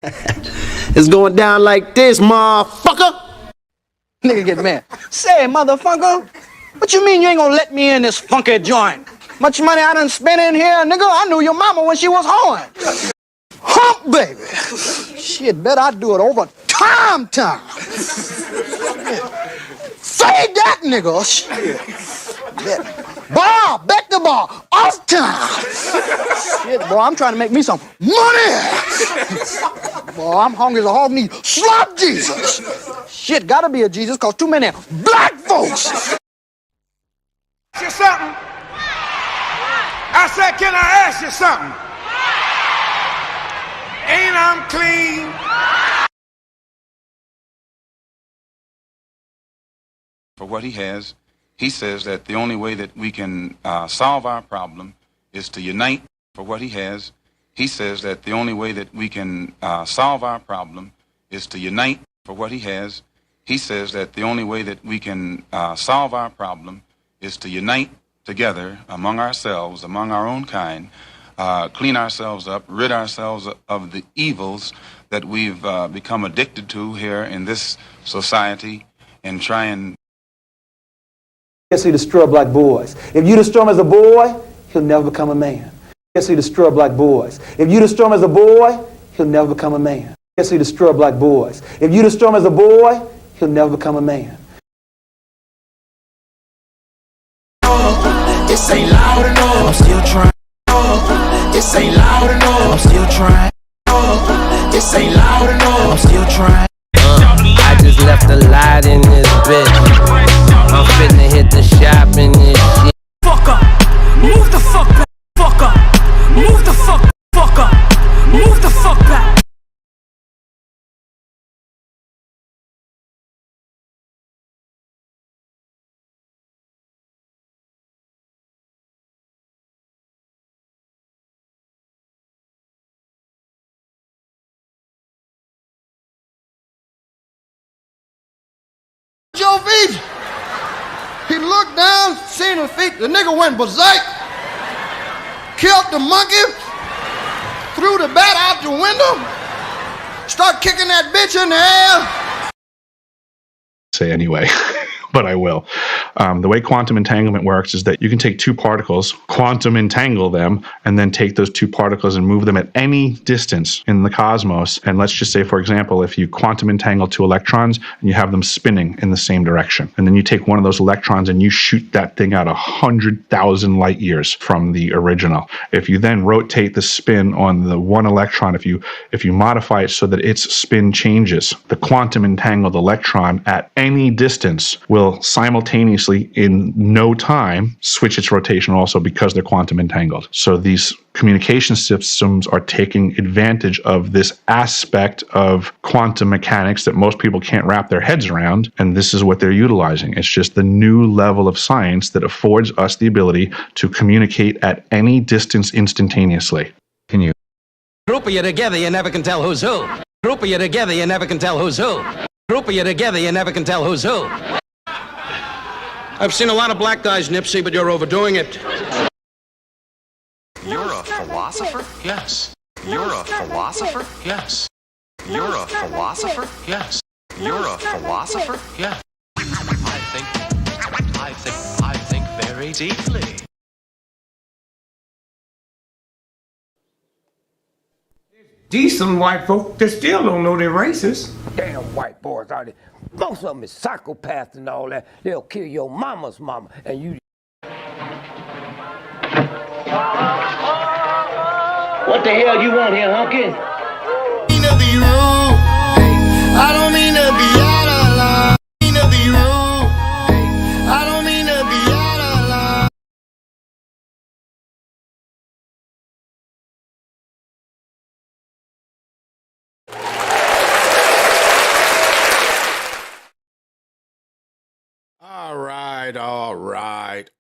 It's going down like this, motherfucker. Nigga get mad. Say, motherfucker, what you mean you ain't gonna let me in this funky joint? Much money I done spent in here, nigga. I knew your mama when she was hoeing. Hump, baby. Shit, bet I do it over time. Say that, nigga. Shit. Bet the bar, off time. Shit, boy, I'm trying to make me some money. Boy, I'm hungry as a hog need. Slap Jesus. Shit, gotta be a Jesus, cause too many black folks. Ask you something? I said, can I ask you something? Ain't I'm clean? For what he has, he says that the only way that we can solve our problem is to unite. For what he has, he says that the only way that we can solve our problem is to unite. For what he has, he says that the only way that we can solve our problem is to unite together among ourselves, among our own kind, clean ourselves up, rid ourselves of the evils that we've become addicted to here in this society, and try and Yes, he destroy black boys. If you destroy him as a boy, he'll never become a man. Yes, he destroy black boys. If you destroy him as a boy, he'll never become a man. Yes, he destroy black boys. If you destroy him as a boy, he'll never become a man. This ain't loud enough. I'm still trying. This ain't loud enough. I'm still trying. This ain't loud enough. I'm still trying. I just left a light in this bitch. I'm finna hit the shop in this shit. Fuck up. Move the fuck back. Fuck up. Move the fuck. Fuck up. Move the fuck back. Joe Fiji. He looked down, seen the feet, the nigga went berserk, killed the monkey, threw the bat out the window, start kicking that bitch in the air. Say anyway, but I will. The way quantum entanglement works is that you can take two particles, quantum entangle them, and then take those two particles and move them at any distance in the cosmos. And let's just say, for example, if you quantum entangle two electrons and you have them spinning in the same direction, and then you take one of those electrons and you shoot that thing out 100,000 light years from the original. If you then rotate the spin on the one electron, if you modify it so that its spin changes, the quantum entangled electron at any distance will simultaneously, in no time, switch its rotation also, because they're quantum entangled. So these communication systems are taking advantage of this aspect of quantum mechanics that most people can't wrap their heads around, and this is what they're utilizing. It's just the new level of science that affords us the ability to communicate at any distance instantaneously. Can you? Group of you together, you never can tell who's who. Group of you together, you never can tell who's who. Group of you together, you never can tell who's who. I've seen a lot of black guys, Nipsey, but you're overdoing it. You're a philosopher? Yes. You're a philosopher? Yes. You're a philosopher? Yes. You're a philosopher? Yes. I think very deeply. Decent white folk that still don't know they're racist. Damn white boys out there. Most of them is psychopaths and all that. They'll kill your mama's mama and you. What the hell you want here, hunky? Mean to be rude. I don't mean to be out of line. Mean to be rude. I don't mean to be out of line.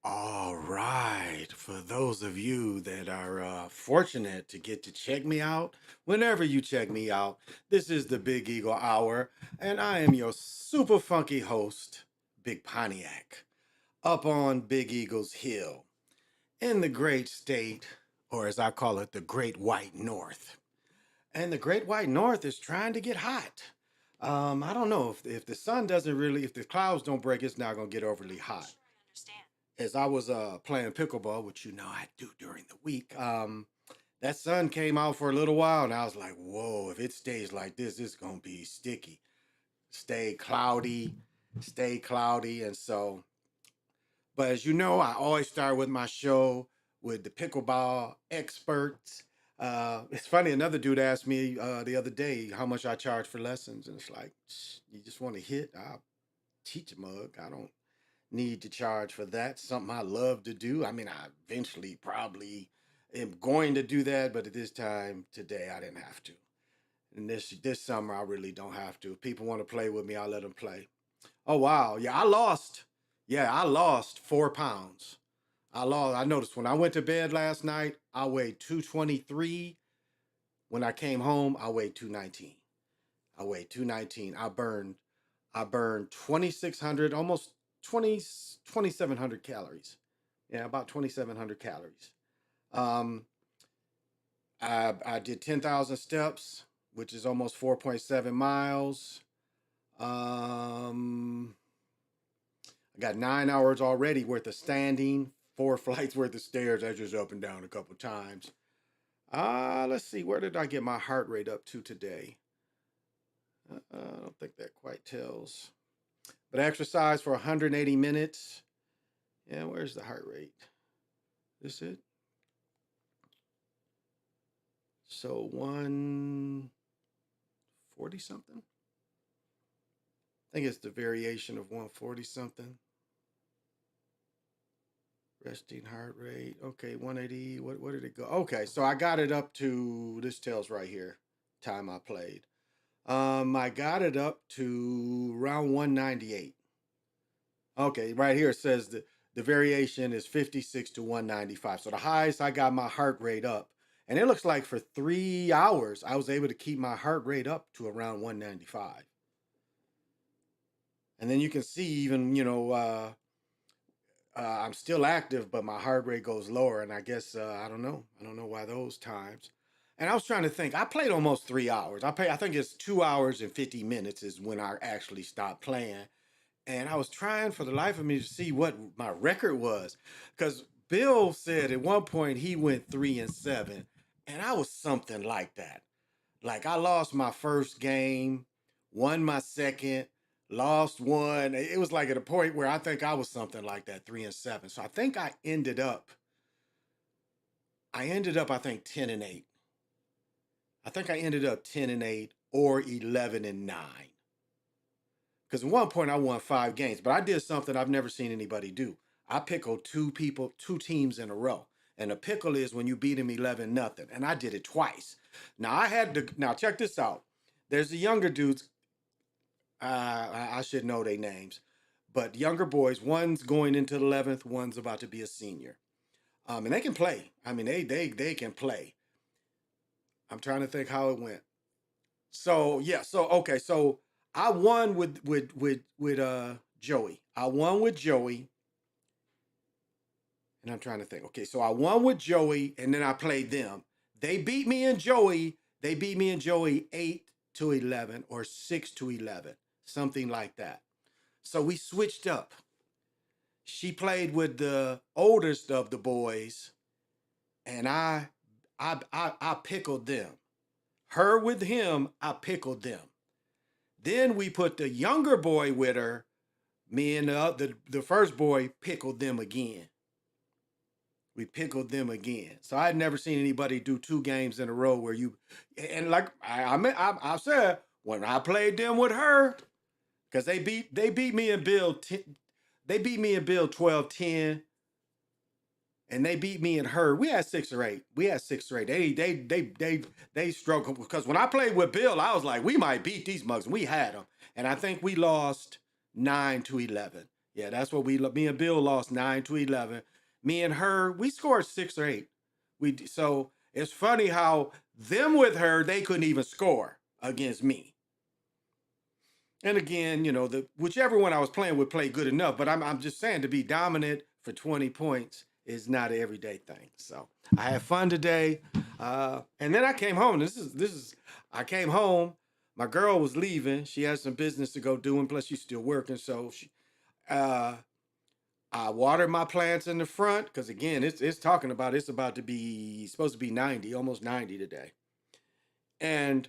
All right. For those of you that are fortunate to get to check me out, whenever you check me out, this is the Big Eagle Hour, and I am your super funky host, Big Pontiac, up on Big Eagle's Hill, in the great state, or as I call it, the Great White North. and the Great White North is trying to get hot. I don't know if the sun doesn't really, if the clouds don't break, it's not gonna get overly hot. As I was playing pickleball, which you know I do during the week, that sun came out for a little while, and I was like, whoa, if it stays like this, it's gonna be sticky. Stay cloudy, and so. But as you know, I always start with my show with the pickleball experts. It's funny, another dude asked me the other day how much I charge for lessons. And it's like, you just want to hit? I'll teach a mug. I don't need to charge for that. Something I love to do. I mean, I eventually probably am going to do that. But at this time today, I didn't have to. And this summer, I really don't have to. If people want to play with me, I'll let them play. Oh, wow. Yeah, I lost. Yeah, I lost 4 pounds. I noticed when I went to bed last night, I weighed 223. When I came home, I weighed 219. I weighed 219. I burned 2,600, almost 2,700 calories. Yeah, about 2,700 calories. I did 10,000 steps, which is almost 4.7 miles. I got 9 hours already worth of standing, 4 flights worth of stairs. I just up and down a couple times. Let's see, where did I get my heart rate up to today? I don't think that quite tells. But I exercised for 180 minutes. Yeah, where's the heart rate? This it? So 140 something? I think it's the variation of 140 something. Resting heart rate. Okay, 180. What did it go? Okay, so I got it up to, this tells right here, time I played. I got it up to around 198. Okay, right here it says the variation is 56 to 195. So the highest I got my heart rate up. And it looks like for 3 hours, I was able to keep my heart rate up to around 195. And then you can see even, I'm still active, but my heart rate goes lower. And I guess, I don't know why those times. And I was trying to think, I played almost 3 hours. I think it's 2 hours and 50 minutes is when I actually stopped playing. And I was trying for the life of me to see what my record was. Because Bill said at one point he went 3-7. And I was something like that. Like I lost my first game, won my second, lost one. It was like at a point where I think I was something like that, 3-7. So I think I ended up, I think 10-8. I think I ended up 10-8 or 11-9. Because at one point I won 5 games, but I did something I've never seen anybody do. I pickled 2 teams in a row. And a pickle is when you beat them 11-0. And I did it twice. Now check this out. There's the younger dudes. I should know their names, but younger boys, one's going into the 11th, one's about to be a senior. And they can play. I mean, they can play. I'm trying to think how it went. So yeah, so I won with Joey. I won with Joey. And I'm trying to think. Okay, so I won with Joey, and then I played them. They beat me and Joey. 8-11 or 6-11, something like that. So we switched up. She played with the oldest of the boys, and I pickled them. Her with him, I pickled them. Then we put the younger boy with her. Me and the first boy pickled them again. We pickled them again. So I'd never seen anybody do 2 games in a row where you, and like I said, when I played them with her, because they beat me and Bill, they beat me and Bill 12-10, and they beat me and her. We had 6 or 8. They struggled because when I played with Bill, I was like, we might beat these mugs, and we had them. And I think we lost 9-11. Yeah, that's what me and Bill lost 9-11. Me and her, we scored 6 or 8. So it's funny how them with her, they couldn't even score against me. And again, whichever one I was playing would play good enough. But I'm just saying, to be dominant for 20 points is not an everyday thing. So I had fun today. And then I came home. I came home. My girl was leaving. She had some business to go do, and plus she's still working. So uh, I watered my plants in the front because again, it's talking about it's about to be supposed to be 90, almost 90 today. And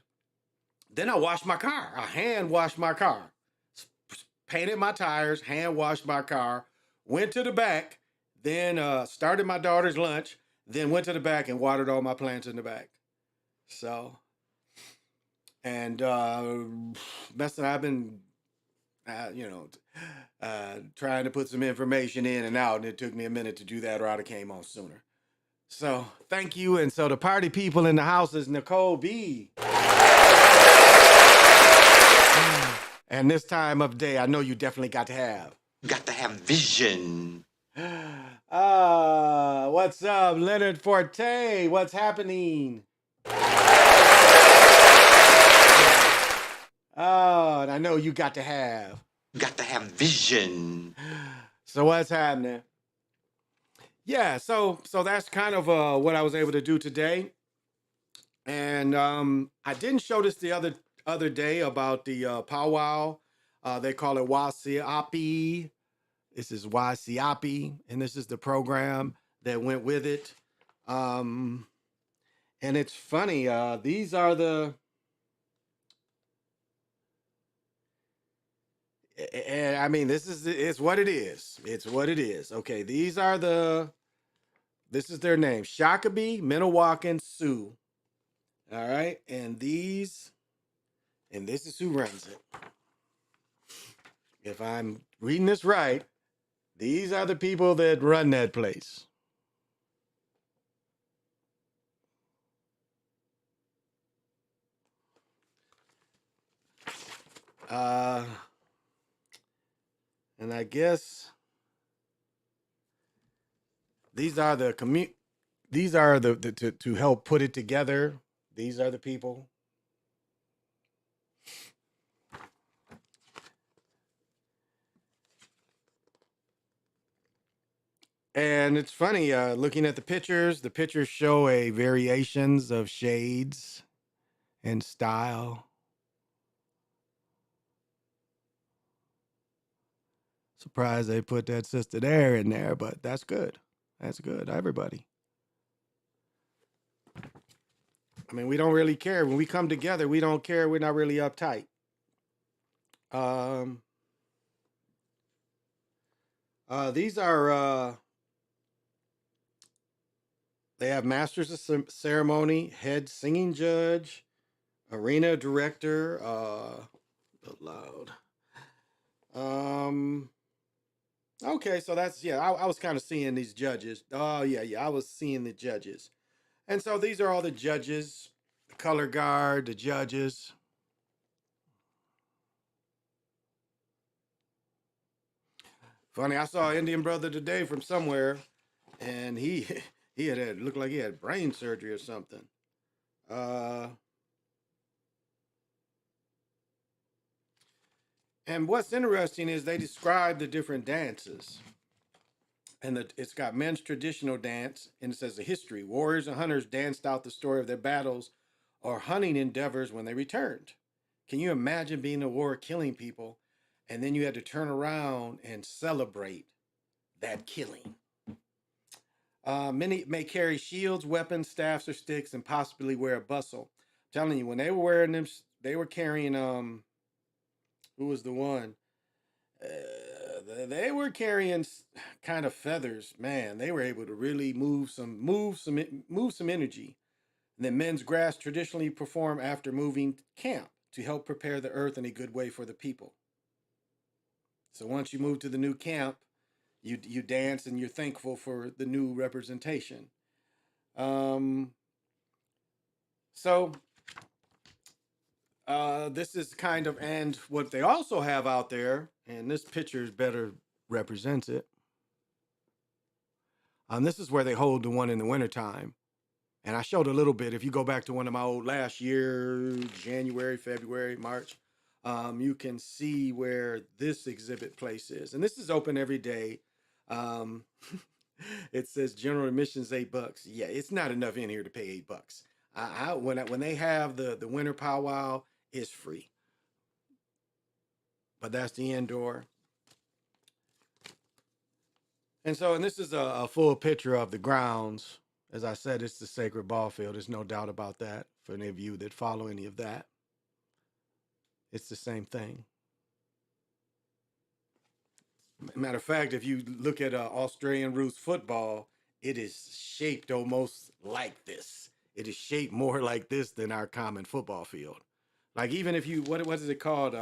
then I washed my car. I hand washed my car, painted my tires, hand washed my car, went to the back, then started my daughter's lunch, then went to the back and watered all my plants in the back. So, and Best I've been, trying to put some information in and out, and it took me a minute to do that, or I'd have came on sooner. So, thank you. And so the party people in the house is Nicole B. And this time of day, I know you definitely got to have. Got to have vision. What's up, Leonard Forte? What's happening? Oh, and I know you got to have. Got to have vision. So what's happening? Yeah, so that's kind of what I was able to do today. And I didn't show this the other day about the powwow. They call it Wasiapi. This is Wasiapi, and this is the program that went with it. And it's funny. These are the. And I mean, it's what it is. It's what it is. Okay, these are this is their name: Shakopee, Minnewakan, Sioux. All right, and this is who runs it. If I'm reading this right, these are the people that run that place. And I guess these are the to help put it together. These are the people. And it's funny, looking at the pictures show a variations of shades and style. Surprised they put that Sister there in there, but that's good. That's good, everybody. I mean, we don't really care. When we come together, we don't care. We're not really uptight. These are, they have masters of ceremony, head singing judge, arena director, loud. Okay, so that's, yeah, I was kind of seeing these judges. Oh, yeah, I was seeing the judges. And so these are all the judges, the color guard, the judges. Funny, I saw an Indian brother today from somewhere, and he had looked like he had brain surgery or something. And what's interesting is they describe the different dances. And it's got men's traditional dance, and it says the history. Warriors and hunters danced out the story of their battles or hunting endeavors when they returned. Can you imagine being in a war, killing people, and then you had to turn around and celebrate that killing? Many may carry shields, weapons, staffs, or sticks, and possibly wear a bustle. I'm telling you, when they were wearing them, they were carrying who was the one? They were carrying kind of feathers. Man, they were able to really move some energy. And then men's grass traditionally perform after moving camp to help prepare the earth in a good way for the people. So once you move to the new camp, you dance and you're thankful for the new representation. This is kind of, and what they also have out there, and this picture better represents it. This is where they hold the one in the wintertime. And I showed a little bit. If you go back to one of my old last year, January, February, March, you can see where this exhibit place is. And this is open every day. It says general admissions $8. Yeah, it's not enough in here to pay $8. When they have the winter powwow, it's free. But that's the indoor. And this is a full picture of the grounds. As I said, it's the sacred ball field. There's no doubt about that for any of you that follow any of that. It's the same thing. Matter of fact, if you look at Australian roots football, it is shaped almost like this. It is shaped more like this than our common football field. Like even if you, what is it called?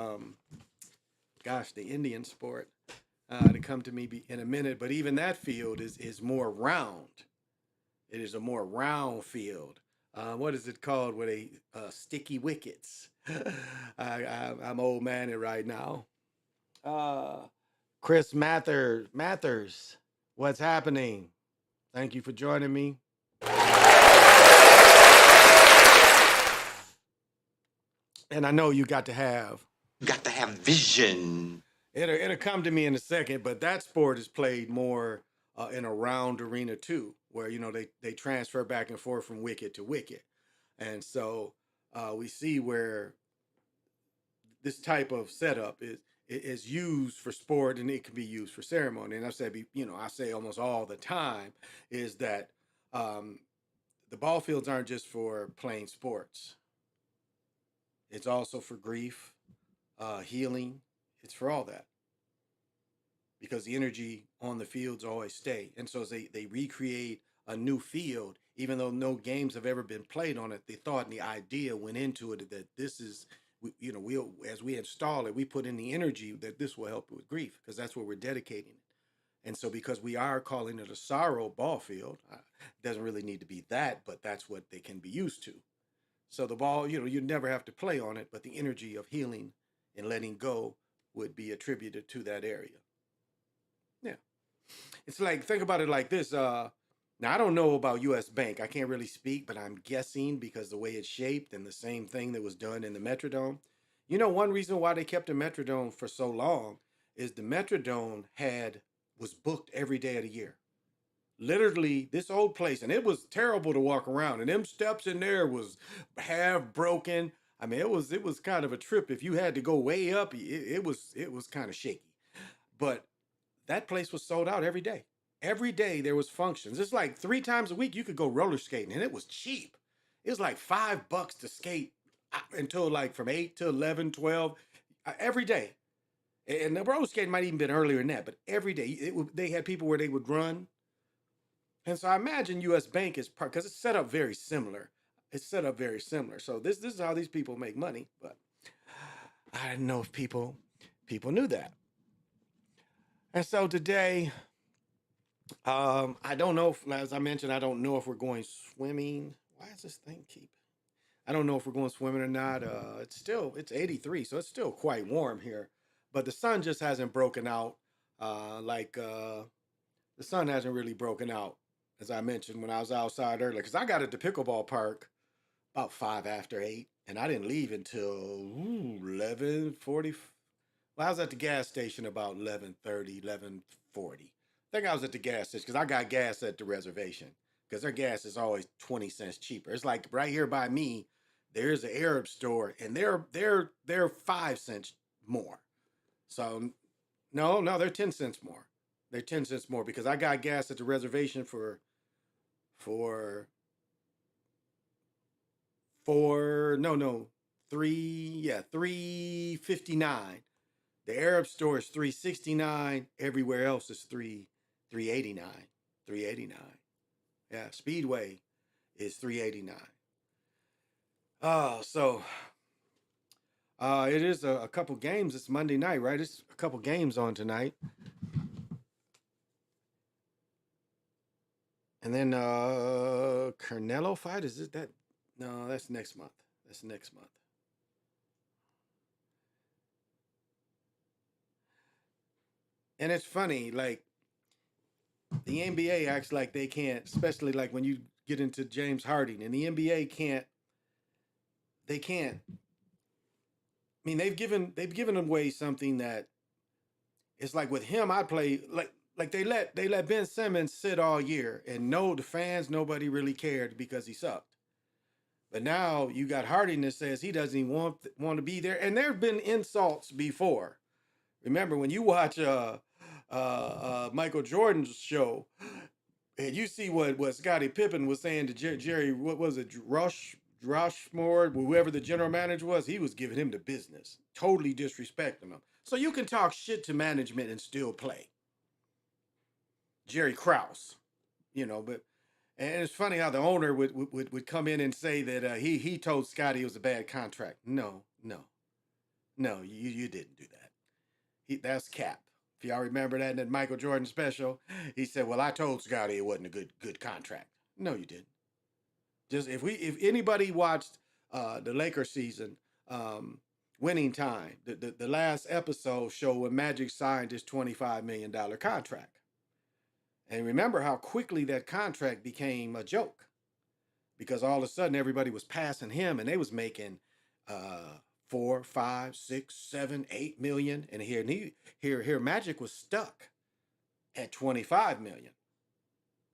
The Indian sport. To come to me in a minute, but even that field is more round. It is a more round field. What is it called with sticky wickets? I'm old man it right now. Chris Mathers, what's happening? Thank you for joining me. And I know you got to have vision. It'll come to me in a second, but that sport is played more in a round arena too, where they transfer back and forth from wicket to wicket, and so we see where this type of setup is used for sport, and it can be used for ceremony. And I say almost all the time is that the ball fields aren't just for playing sports. It's also for grief, healing. It's for all that. Because the energy on the fields always stay. And so as they recreate a new field, even though no games have ever been played on it, the thought and the idea went into it that this is, as we install it, we put in the energy that this will help with grief, because that's what we're dedicating it. And so because we are calling it a sorrow ball field, it doesn't really need to be that, but that's what they can be used to. So the ball, you never have to play on it, but the energy of healing and letting go would be attributed to that area. Yeah. It's like, think about it like this. Now, I don't know about U.S. Bank. I can't really speak, but I'm guessing because the way it's shaped and the same thing that was done in the Metrodome. One reason why they kept the Metrodome for so long is the Metrodome was booked every day of the year. Literally, this old place, and it was terrible to walk around, and them steps in there was half broken. I mean, it was kind of a trip. If you had to go way up, it was kind of shaky. But that place was sold out every day. Every day there was functions. It's like 3 times a week you could go roller skating, and it was cheap. It was like $5 to skate until like from 8 to 11, 12, every day. And the roller skating might even been earlier than that, but every day they had people where they would run. And so I imagine U.S. Bank is because it's set up very similar. So this is how these people make money. But I didn't know if people knew that. And so today, I don't know as I mentioned, I don't know if we're going swimming. Why is this thing I don't know if we're going swimming or not. It's 83, so it's still quite warm here. But the sun just hasn't broken out. The sun hasn't really broken out, as I mentioned when I was outside earlier. Because I got at the pickleball park about 5 after 8, and I didn't leave until 11:40. Well, I was at the gas station about 11:30, 11:40. I think I was at the gas station because I got gas at the reservation because their gas is always 20 cents cheaper. It's like right here by me, there's an Arab store, and they're 5 cents more. So no, they're 10 cents more. They're 10 cents more because I got gas at the reservation for $3.59. The Arab store is $3.69. Everywhere else is $3.89. $3.89. Yeah, Speedway is $3.89. It is a couple games. It's Monday night, right? It's a couple games on tonight. And then Canelo fight, is it that? No, that's next month. And it's funny, like the NBA acts like they can't, especially like when you get into James Harden, and the NBA can't. They can't. I mean, they've given away something that it's like with him. I play like like they let Ben Simmons sit all year, and no, the fans, nobody really cared because he sucked. But now you got Harden that says he doesn't even want to be there, and there have been insults before. Remember when you watch Michael Jordan's show, and you see what Scottie Pippen was saying to Jerry, what was it, Rushmore, whoever the general manager was, he was giving him the business, totally disrespecting him. So you can talk shit to management and still play. Jerry Krause, but and it's funny how the owner would come in and say that he told Scottie it was a bad contract. No, you didn't do that. That's cap. If y'all remember that in that Michael Jordan special, he said, "Well, I told Scottie it wasn't a good contract." No, you didn't. Just if anybody watched the Lakers season, Winning Time, the last episode showed when Magic signed his $25 million contract. And remember how quickly that contract became a joke, because all of a sudden everybody was passing him and they was making 4, 5, 6, 7, 8 million. And here Magic was stuck at 25 million.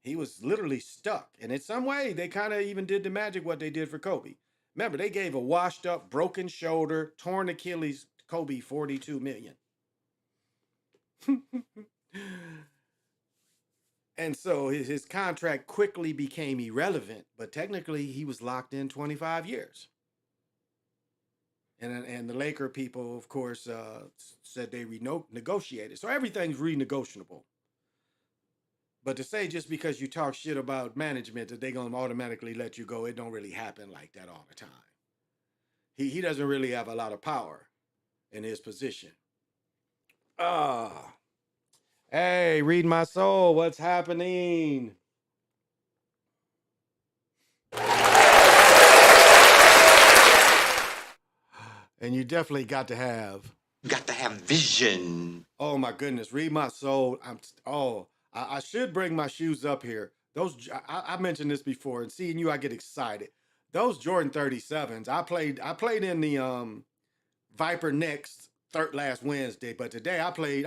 He was literally stuck. And in some way, they kind of even did to Magic what they did for Kobe. Remember, they gave a washed up, broken shoulder, torn Achilles Kobe 42 million. And so his contract quickly became irrelevant, but technically he was locked in 25 years. And the Laker people, of course, said they renegotiated. So everything's renegotiable. But to say just because you talk shit about management that they're going to automatically let you go, it don't really happen like that all the time. He doesn't really have a lot of power in his position. Hey, read my soul. What's happening? And you definitely got to have vision. Oh my goodness, read my soul. I should bring my shoes up here. I mentioned this before, and seeing you, I get excited. Those Jordan 37s, I played in the Viper Next last Wednesday, but today I played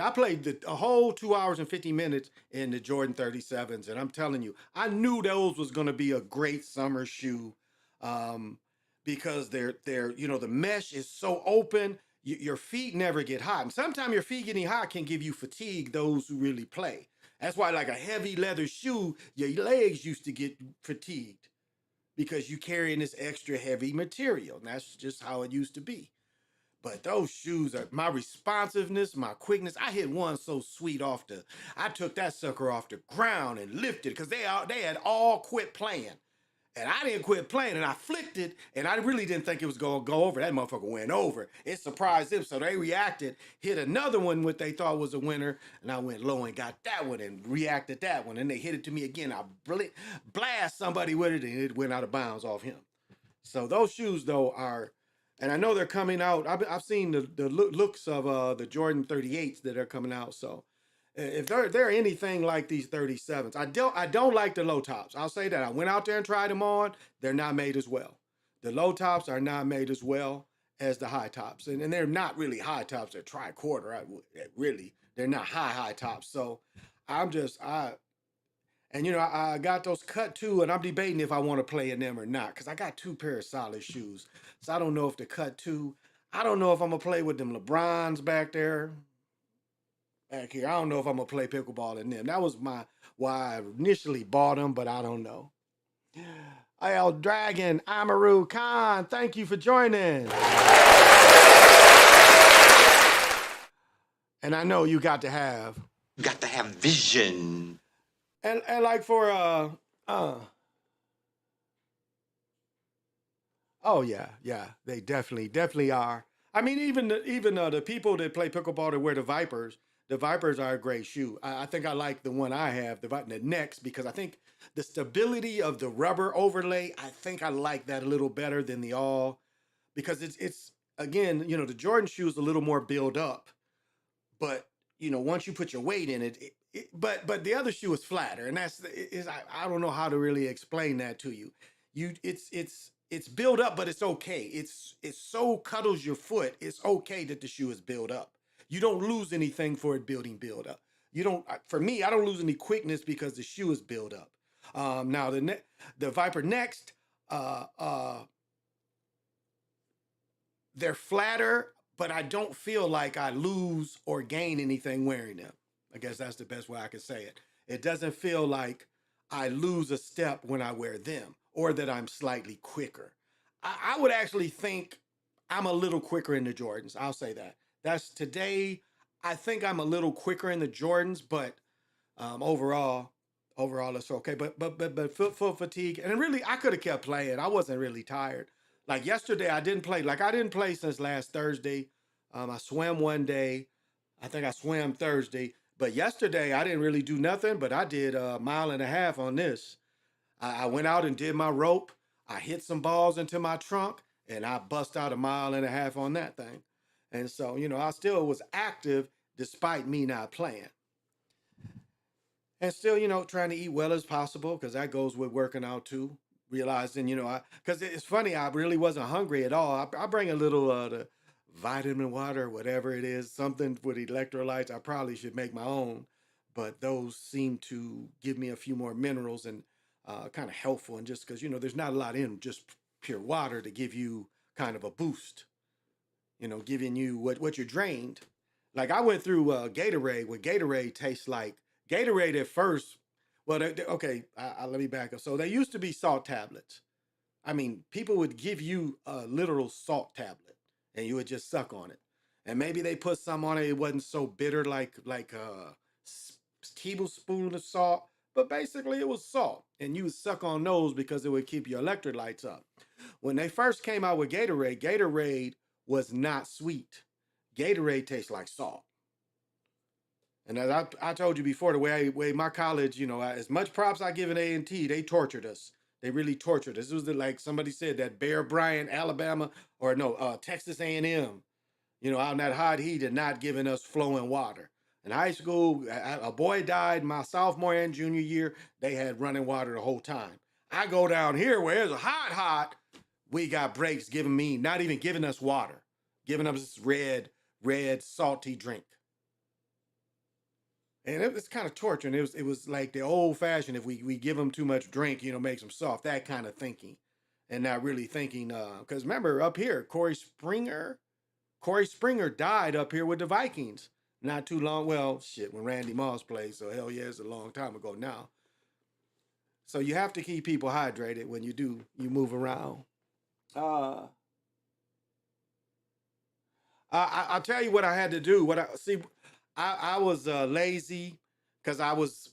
a whole 2 hours and 50 minutes in the Jordan 37s, and I'm telling you, I knew those was gonna be a great summer shoe, because they're the mesh is so open. Your feet never get hot, and sometimes your feet getting hot can give you fatigue. Those who really play, that's why like a heavy leather shoe, your legs used to get fatigued because you carrying this extra heavy material, and that's just how it used to be. But those shoes are my responsiveness, my quickness. I hit one so sweet I took that sucker off the ground and lifted because they had all quit playing. And I didn't quit playing, and I flicked it, and I really didn't think it was going to go over. That motherfucker went over. It surprised them, so they reacted, hit another one what they thought was a winner, and I went low and got that one and reacted that one. And they hit it to me again. I blast somebody with it, and it went out of bounds off him. So those shoes, though, are... And I know they're coming out. I've seen the looks of the Jordan 38s that are coming out. So if they're anything like these 37s, I don't like the low tops. I'll say that. I went out there and tried them on. They're not made as well. The low tops are not made as well as the high tops. And they're not really high tops. They're tri-quarter. Really, they're not high tops. So I got those cut too, and I'm debating if I want to play in them or not, because I got 2 pairs of solid shoes. So I don't know if the cut 2, I don't know if I'm going to play with them LeBrons back here. I don't know if I'm going to play pickleball in them. That was why I initially bought them, but I don't know. El Dragon, Amaru Khan, thank you for joining. And I know you got to have vision. And like for oh yeah, they definitely are. I mean, even the people that play pickleball that wear the Vipers are a great shoe. I think I like the one I have, the Next, because I think the stability of the rubber overlay, I think I like that a little better than the All, because it's again, the Jordan shoe is a little more built up, but once you put your weight in it, but the other shoe is flatter, and I don't know how to really explain that to you. It's built up, but it's okay. It's so cuddles your foot. It's okay that the shoe is built up. You don't lose anything for it build up. You don't. For me, I don't lose any quickness because the shoe is built up. Now the Viper Next, they're flatter, but I don't feel like I lose or gain anything wearing them. I guess that's the best way I can say it. It doesn't feel like I lose a step when I wear them or that I'm slightly quicker. I would actually think I'm a little quicker in the Jordans. I'll say that. That's today. I think I'm a little quicker in the Jordans, but overall, it's okay. But foot fatigue, and really, I could have kept playing. I wasn't really tired. Like yesterday, I didn't play. Like I didn't play since last Thursday. I swam one day. I think I swam Thursday. But yesterday, I didn't really do nothing. But I did a mile and a half on this. I went out and did my rope. I hit some balls into my trunk, and I bust out a mile and a half on that thing. And so, I still was active despite me not playing. And still, trying to eat well as possible because that goes with working out too. Realizing, because it's funny, I really wasn't hungry at all. I bring a little the vitamin water, whatever it is, something with electrolytes. I probably should make my own, but those seem to give me a few more minerals and kind of helpful. And just because, there's not a lot in just pure water to give you kind of a boost, giving you what you're drained. Like I went through Gatorade. What Gatorade tastes like. Gatorade at first, well, okay, let me back up. So they used to be salt tablets. I mean, people would give you a literal salt tablet and you would just suck on it. And maybe they put some on it. It wasn't so bitter like a tablespoon of salt, but basically it was salt. And you would suck on those because it would keep your electrolytes up. When they first came out with Gatorade, Gatorade was not sweet. Gatorade tastes like salt. And as I told you before, the way my college, as much props I give in A&T, they tortured us. They really tortured us. This was like somebody said, that Bear Bryant, Alabama, or no, Texas A&M, out in that hot heat and not giving us flowing water. In high school, a boy died my sophomore and junior year. They had running water the whole time. I go down here where it's hot. We got breaks not even giving us water, giving us this red, salty drink. And it was kind of torturing. It was like the old fashioned, if we give them too much drink, makes them soft, that kind of thinking. And not really thinking, because remember up here, Corey Springer died up here with the Vikings not too long. Well, shit, when Randy Moss played, so hell yeah, it's a long time ago now. So you have to keep people hydrated when you move around. I'll tell you what I had to do. I was lazy because I was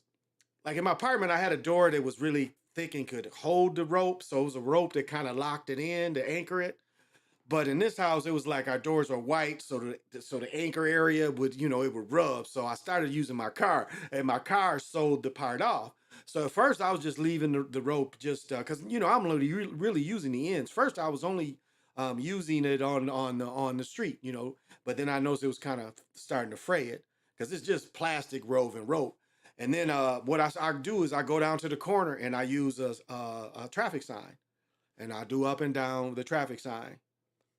like in my apartment. I had a door that was really thick and could hold the rope. So it was a rope that kind of locked it in to anchor it. But in this house, it was like our doors are white. So the anchor area would, it would rub. So I started using my car and my car sold the part off. So at first I was just leaving the rope just because, I'm really using the ends. First, I was only using it on the street, but then I noticed it was kind of starting to fray it. Because it's just plastic woven rope. And then what I do is I go down to the corner and I use a traffic sign. And I do up and down the traffic sign.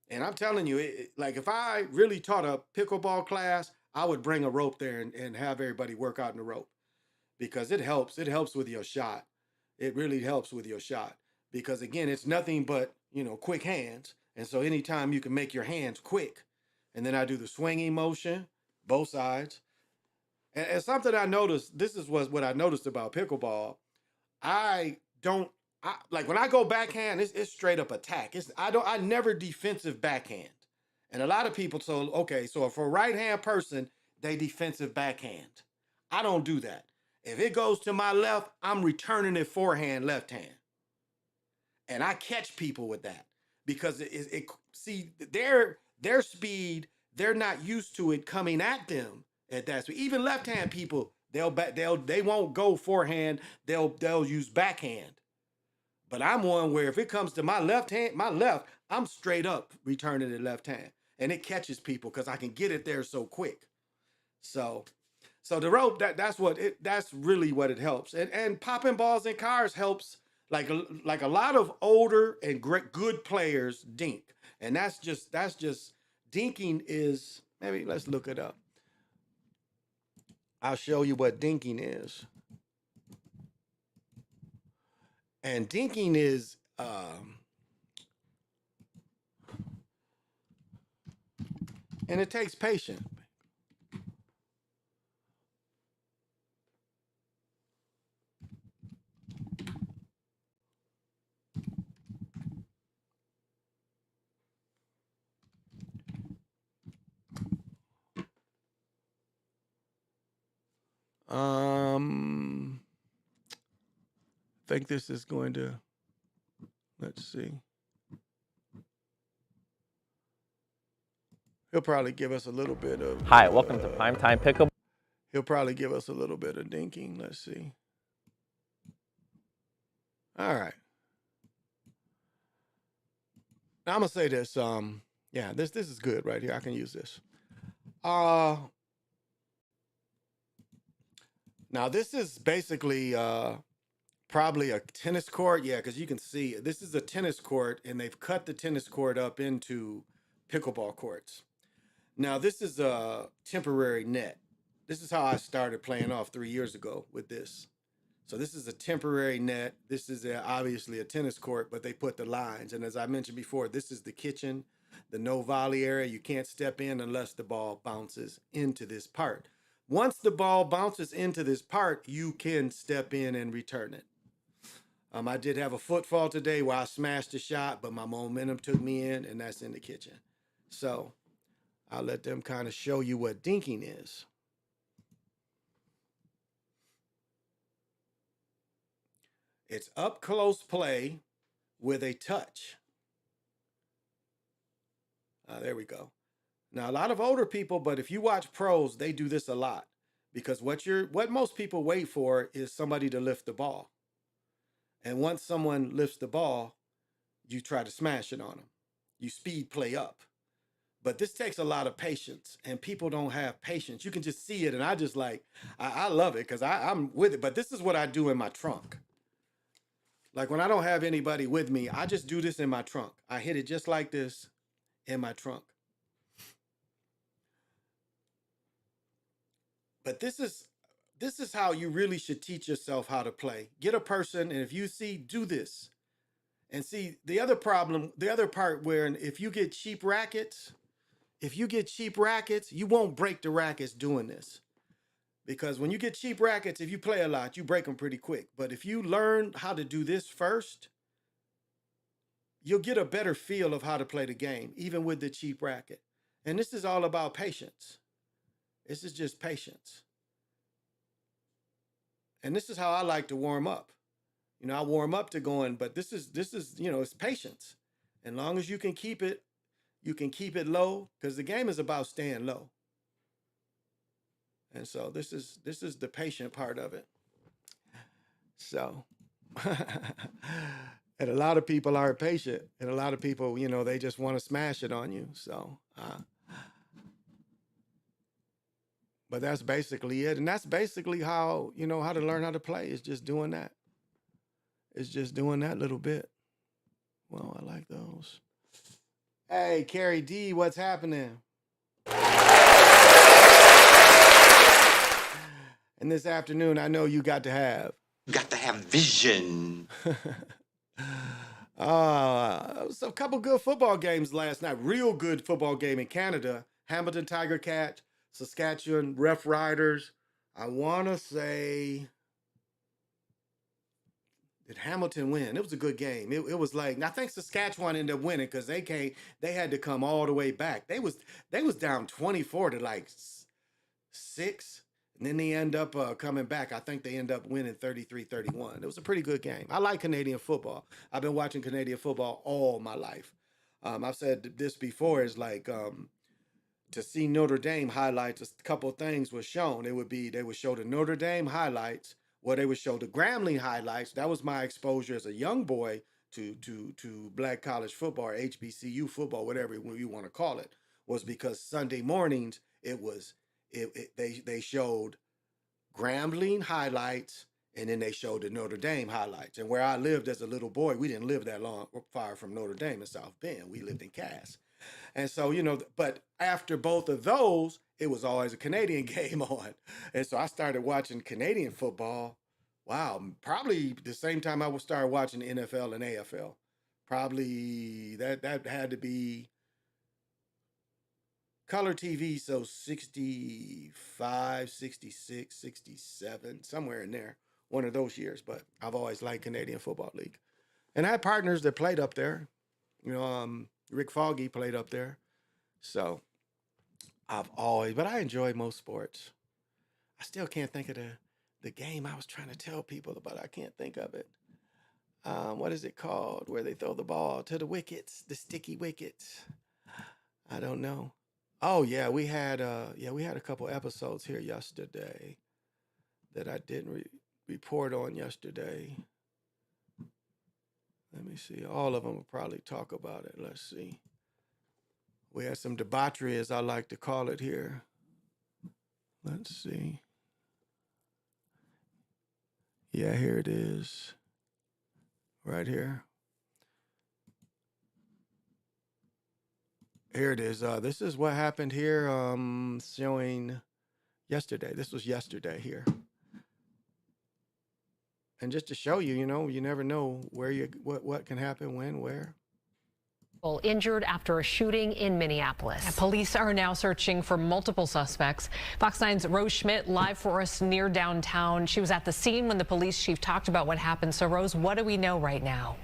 And I'm telling you, like if I really taught a pickleball class, I would bring a rope there and have everybody work out in the rope. Because it helps. It helps with your shot. It really helps with your shot. Because again, it's nothing but, quick hands. And so anytime you can make your hands quick. And then I do the swinging motion, both sides. And something I noticed, this is what I noticed about pickleball. Like when I go backhand, it's straight up attack. I never defensive backhand. And a lot of people so for a right hand person, they defensive backhand. I don't do that. If it goes to my left, I'm returning it forehand, left hand. And I catch people with that because see their speed, they're not used to it coming at them. At that speed. Even left-hand people, they won't go forehand. They'll use backhand. But I'm one where if it comes to my left, I'm straight up returning it left hand, and it catches people because I can get it there so quick. So the rope that's really what it helps. And popping balls in cars helps. Like a lot of older and good players dink, and that's just dinking is maybe let's look it up. I'll show you what dinking is. And dinking is and it takes patience. I think this is going to, let's see. He'll probably give us a little bit of. Hi, welcome to Primetime Pickup. He'll probably give us a little bit of dinking. Let's see. All right. Now I'm gonna say this. Yeah, this is good right here. I can use this. Now this is basically probably a tennis court. Yeah, because you can see this is a tennis court, and they've cut the tennis court up into pickleball courts. Now this is a temporary net. This is how I started playing off 3 years ago with this. So this is a temporary net. This is obviously a tennis court, but they put the lines. And as I mentioned before, this is the kitchen, the no volley area. You can't step in unless the ball bounces into this part. Once the ball bounces into this part, you can step in and return it. I did have a footfall today where I smashed a shot, but my momentum took me in, and that's in the kitchen. So I'll let them kind of show you what dinking is. It's up close play with a touch. There we go. Now, a lot of older people, but if you watch pros, they do this a lot because what most people wait for is somebody to lift the ball. And once someone lifts the ball, you try to smash it on them. You speed play up. But this takes a lot of patience, and people don't have patience. You can just see it, and I love it because I'm with it. But this is what I do in my trunk. Like when I don't have anybody with me, I just do this in my trunk. I hit it just like this in my trunk. But this is how you really should teach yourself how to play. Get a person, and if you see, do this. And see, the other part where if you get cheap rackets, you won't break the rackets doing this. Because when you get cheap rackets, if you play a lot, you break them pretty quick. But if you learn how to do this first, you'll get a better feel of how to play the game, even with the cheap racket. And this is all about patience. This is just patience. And this is how I like to warm up. You know, I warm up to going, but this is, it's patience. As long as you can keep it low, because the game is about staying low. And so this is the patient part of it. So, and a lot of people aren't patient, and a lot of people, they just want to smash it on you. So, but that's basically it, and that's basically how how to learn how to play. Is just doing that. It's just doing that little bit. Well, I like those. Hey, Carrie D, what's happening? And this afternoon, I know you got to have vision. So a couple good football games last night. Real good football game in Canada. Hamilton Tiger Cats, Saskatchewan Rough Riders. I want to say, did Hamilton win? It was a good game. It was like, I think Saskatchewan ended up winning because they had to come all the way back. They was down 24 to like 6. And then they end up coming back. I think they end up winning 33-31. It was a pretty good game. I like Canadian football. I've been watching Canadian football all my life. I've said this before, is like to see Notre Dame highlights, a couple of things were shown. They would show the Notre Dame highlights, or they would show the Grambling highlights. That was my exposure as a young boy to black college football, or HBCU football, whatever you want to call it, was because Sunday mornings they showed Grambling highlights And then they showed the Notre Dame highlights. And where I lived as a little boy, we didn't live that long far from Notre Dame in South Bend. We lived in Cass. And so, but after both of those, it was always a Canadian game on. And so I started watching Canadian football. Wow, probably the same time I would start watching the NFL and AFL. Probably that had to be color TV, so 65, 66, 67, somewhere in there, one of those years. But I've always liked Canadian Football League. And I had partners that played up there. Rick Foggy played up there. So but I enjoy most sports. I still can't think of the game I was trying to tell people about. I can't think of it. What is it called? Where they throw the ball to the wickets, the sticky wickets. I don't know. Oh yeah, we had a couple episodes here yesterday that I didn't report on yesterday. Let me see. All of them will probably talk about it. Let's see. We had some debauchery, as I like to call it here. Let's see. Yeah, here it is. Right here. Here it is. This is what happened here. Showing yesterday. This was yesterday here. And just to show you, you never know what can happen, when, where. Injured after a shooting in Minneapolis. Police are now searching for multiple suspects. Fox 9's Rose Schmidt live for us near downtown. She was at the scene when the police chief talked about what happened. So Rose, what do we know right now?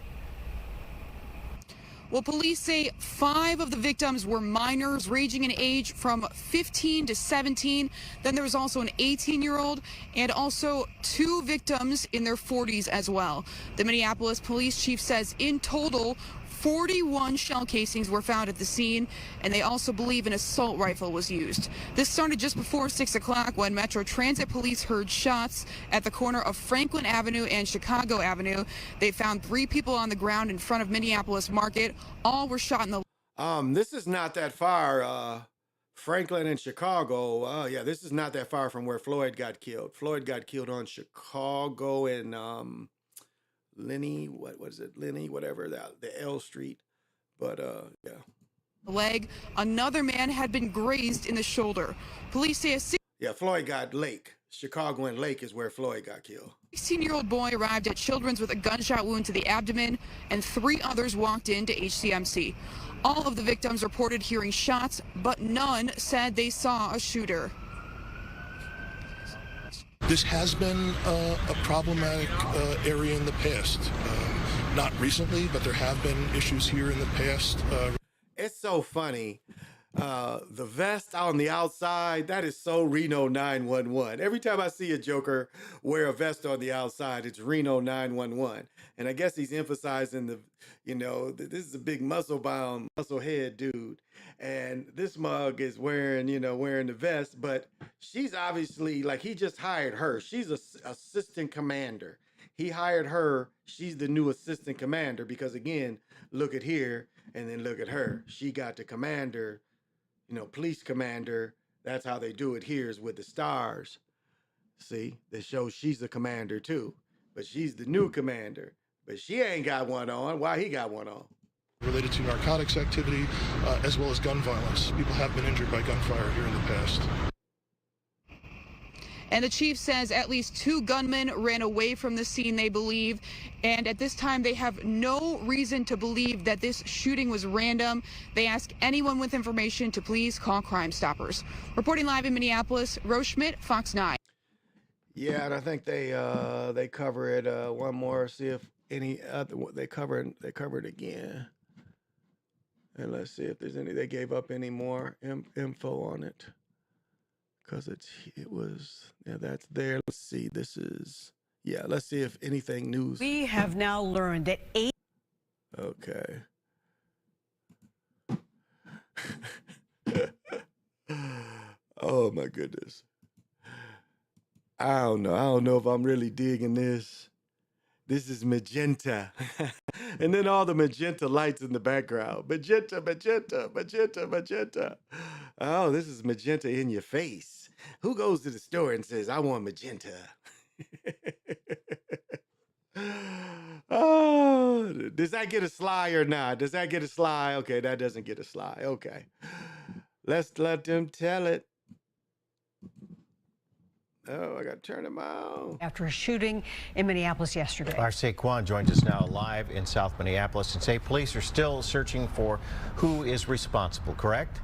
Well, police say 5 of the victims were minors ranging in age from 15 to 17. Then there was also an 18-year-old and also 2 victims in their 40s as well. The Minneapolis police chief says in total, 41 shell casings were found at the scene, and they also believe an assault rifle was used. This started just before 6 o'clock when Metro Transit police heard shots at the corner of Franklin Avenue and Chicago Avenue. They found 3 people on the ground in front of Minneapolis Market. All were shot in the... This is not that far, Franklin and Chicago. Yeah, this is not that far from where Floyd got killed. Floyd got killed on Chicago and Lenny, what was it? Lenny, whatever, the L Street. But yeah. Leg. Another man had been grazed in the shoulder. Police say Yeah, Floyd got Lake. Chicago and Lake is where Floyd got killed. 16-year-old boy arrived at Children's with a gunshot wound to the abdomen, and 3 others walked into HCMC. All of the victims reported hearing shots, but none said they saw a shooter. This has been a problematic area in the past. Not recently, but there have been issues here in the past. It's so funny. The vest on the outside, that is so Reno 911. Every time I see a Joker wear a vest on the outside, it's Reno 911. And I guess he's emphasizing this is a big muscle-bound, muscle-head dude. And this mug is wearing the vest, but she's obviously, he just hired her. She's an assistant commander. He hired her. She's the new assistant commander because, again, look at here and then look at her. She got the commander, police commander. That's how they do it here is with the stars. See, that shows she's the commander too, but she's the new commander. But she ain't got one on. Why he got one on? Related to narcotics activity, as well as gun violence. People have been injured by gunfire here in the past. And the chief says at least 2 gunmen ran away from the scene, they believe. And at this time, they have no reason to believe that this shooting was random. They ask anyone with information to please call Crime Stoppers. Reporting live in Minneapolis, Rose Schmidt, Fox 9. Yeah, and I think they cover it one more. See if any other they cover it again. And let's see if there's any. They gave up any more info on it. Because that's there. Let's see. Let's see if anything news. We have now learned that 8. Okay. Oh my goodness. I don't know if I'm really digging this. This is magenta. And then all the magenta lights in the background. Magenta, magenta, magenta, magenta. Oh, this is magenta in your face. Who goes to the store and says, I want magenta? Oh, does that get a sly or not? Does that get a sly? Okay, that doesn't get a sly. Okay. Let's let them tell it. Oh, I got to turn them on. After a shooting in Minneapolis yesterday. Our Saquon joins us now live in South Minneapolis and say police are still searching for who is responsible, correct?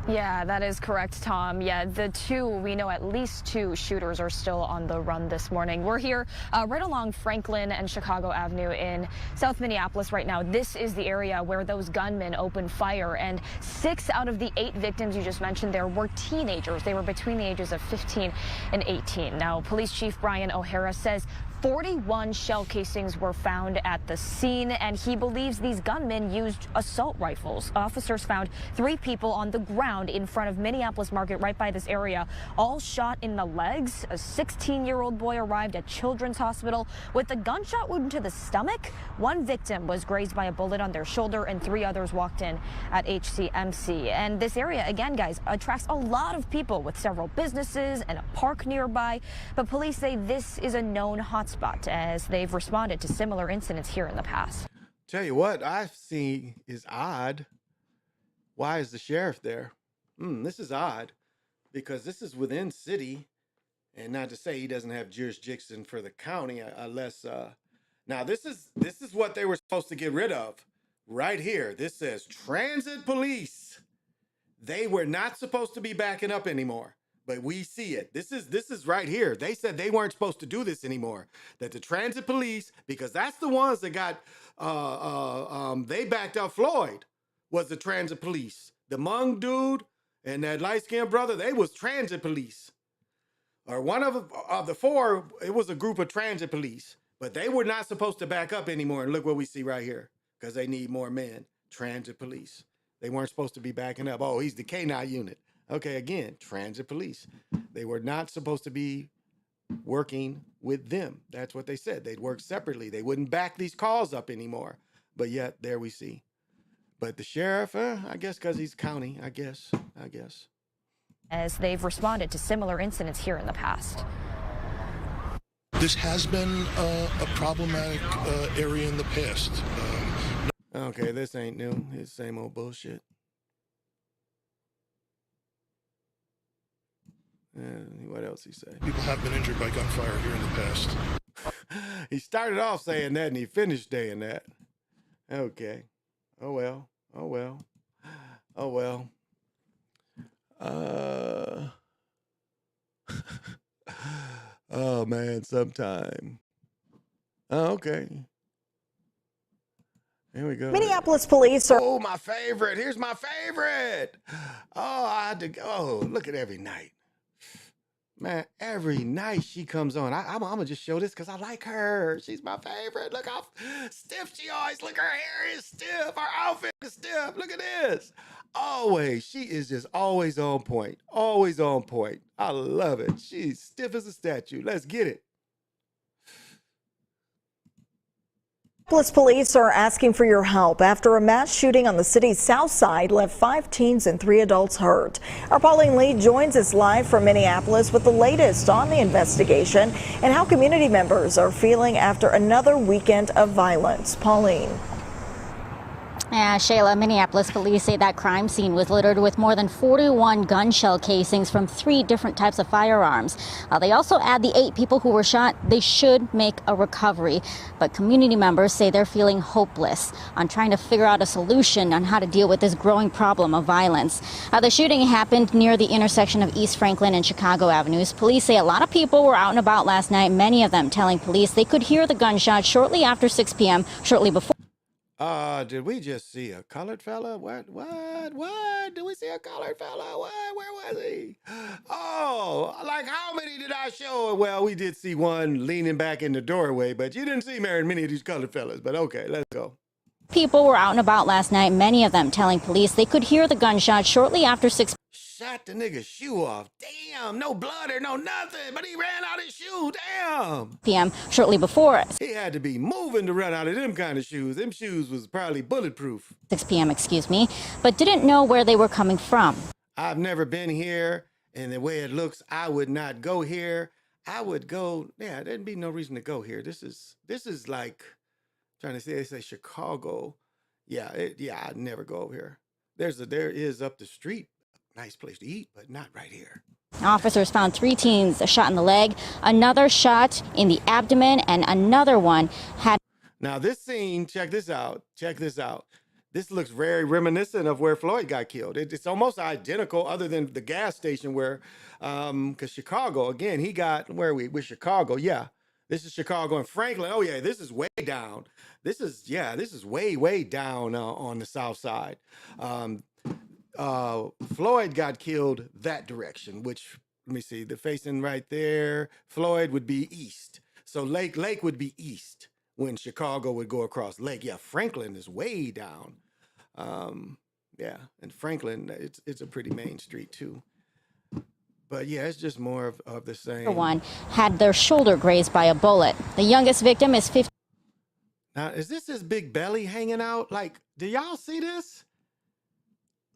Yeah, that is correct, Tom. Yeah, we know at least 2 shooters are still on the run this morning. We're here right along Franklin and Chicago Avenue in South Minneapolis right now. This is the area where those gunmen opened fire, and 6 out of the 8 victims you just mentioned there were teenagers. They were between the ages of 15 and 18. Now, Police Chief Brian O'Hara says 41 shell casings were found at the scene, and he believes these gunmen used assault rifles. Officers found 3 people on the ground in front of Minneapolis Market right by this area, all shot in the legs. A 16-year-old boy arrived at Children's Hospital with a gunshot wound to the stomach. 1 victim was grazed by a bullet on their shoulder, and 3 others walked in at HCMC. And this area, again, guys, attracts a lot of people with several businesses and a park nearby. But police say this is a known hotspot as they've responded to similar incidents here in the past. Tell you what I've seen is odd. Why is the sheriff there? This is odd because this is within city, and not to say he doesn't have jurisdiction for the county unless now this is what they were supposed to get rid of right here. This says transit police. They were not supposed to be backing up anymore. But we see it. This is right here. They said they weren't supposed to do this anymore. That the transit police, because that's the ones that got, they backed up Floyd, was the transit police. The Hmong dude and that light-skinned brother, they was transit police. Or one of the 4, it was a group of transit police. But they were not supposed to back up anymore. And look what we see right here. Because they need more men. Transit police. They weren't supposed to be backing up. Oh, he's the K9 unit. Okay, again, transit police. They were not supposed to be working with them. That's what they said. They'd work separately. They wouldn't back these calls up anymore. But yet, there we see. But the sheriff, I guess because he's county, I guess. As they've responded to similar incidents here in the past. This has been a problematic area in the past. Okay, this ain't new. It's the same old bullshit. And what else he say? People have been injured by gunfire here in the past. He started off saying that and he finished saying that. Okay. Oh well. Oh man, sometime. Oh, okay. Here we go. Minneapolis police are. Oh, my favorite. Here's my favorite. Oh, I had to go. Oh, look at every night. Man, every night she comes on. I'm going to just show this because I like her. She's my favorite. Look how stiff she always. Look, her hair is stiff. Her outfit is stiff. Look at this. Always. She is just always on point. Always on point. I love it. She's stiff as a statue. Let's get it. Minneapolis police are asking for your help after a mass shooting on the city's south side left 5 teens and 3 adults hurt. Our Pauline Lee joins us live from Minneapolis with the latest on the investigation and how community members are feeling after another weekend of violence. Pauline. Shayla, Minneapolis police say that crime scene was littered with more than 41 gun shell casings from 3 different types of firearms. They also add the 8 people who were shot. They should make a recovery. But community members say they're feeling hopeless on trying to figure out a solution on how to deal with this growing problem of violence. The shooting happened near the intersection of East Franklin and Chicago Avenues. Police say a lot of people were out and about last night, many of them telling police they could hear the gunshot shortly after 6 p.m., shortly before. Did we just see a colored fella? What? Did we see a colored fella? What? Where was he? Oh, like how many did I show? Well, we did see one leaning back in the doorway, but you didn't see very many of these colored fellas. But okay, let's go. People were out and about last night, many of them telling police they could hear the gunshot shortly after 6 Shot the nigga's shoe off. Damn, no blood or no nothing, but he ran out his shoe. Damn. p.m. shortly before. He had to be moving to run out of them kind of shoes. Them shoes was probably bulletproof. 6 p.m., excuse me, but didn't know where they were coming from. I've never been here, and the way it looks, I would not go here. I would go. Yeah, there'd be no reason to go here. This is like trying to say they say Chicago. Yeah, yeah, I'd never go over here. There is up the street, nice place to eat, but not right here. Officers found 3 teens, a shot in the leg, another shot in the abdomen, and another one had. Now this scene, check this out. Check this out. This looks very reminiscent of where Floyd got killed. It's almost identical, other than the gas station where, because Chicago, again, he got, where are we? With Chicago, yeah. This is Chicago and Franklin. Oh yeah, this is way down. This is way, way down on the south side. Floyd got killed that direction, which, let me see, the facing right there, Floyd would be east. So Lake would be east when Chicago would go across Lake. Yeah, Franklin is way down. Yeah, and Franklin, it's a pretty main street too. But yeah, it's just more of the same. One had their shoulder grazed by a bullet. The youngest victim is 15. Now, is this his big belly hanging out? Like, do y'all see this?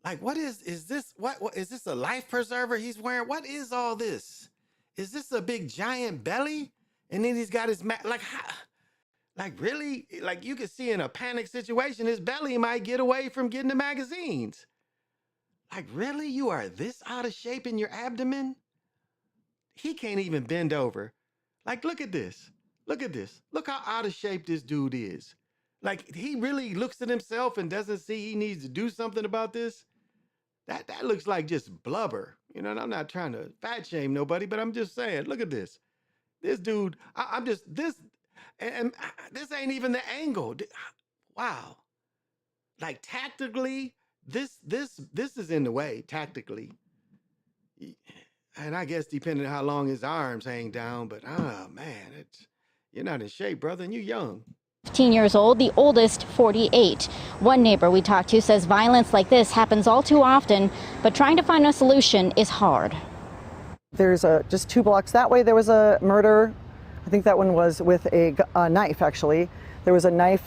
Like, what is this? What is this, a life preserver he's wearing? What is all this? Is this a big giant belly? And then he's got his, like really? Like you could see in a panic situation, his belly might get away from getting the magazines. Like, really? You are this out of shape in your abdomen? He can't even bend over. Like, look at this. Look at this. Look how out of shape this dude is. Like, he really looks at himself and doesn't see he needs to do something about this. That looks like just blubber. You know, and I'm not trying to fat shame nobody, but I'm just saying, look at this. This dude, I'm just, this, and this ain't even the angle. Wow. Like, tactically, this is in the way, tactically. And I guess depending on how long his arms hang down, but oh man, you're not in shape, brother, and you're young. 15 years old, the oldest 48. One neighbor we talked to says violence like this happens all too often, but trying to find a solution is hard. There's just 2 blocks that way, there was a murder. I think that one was with a knife, actually. There was a knife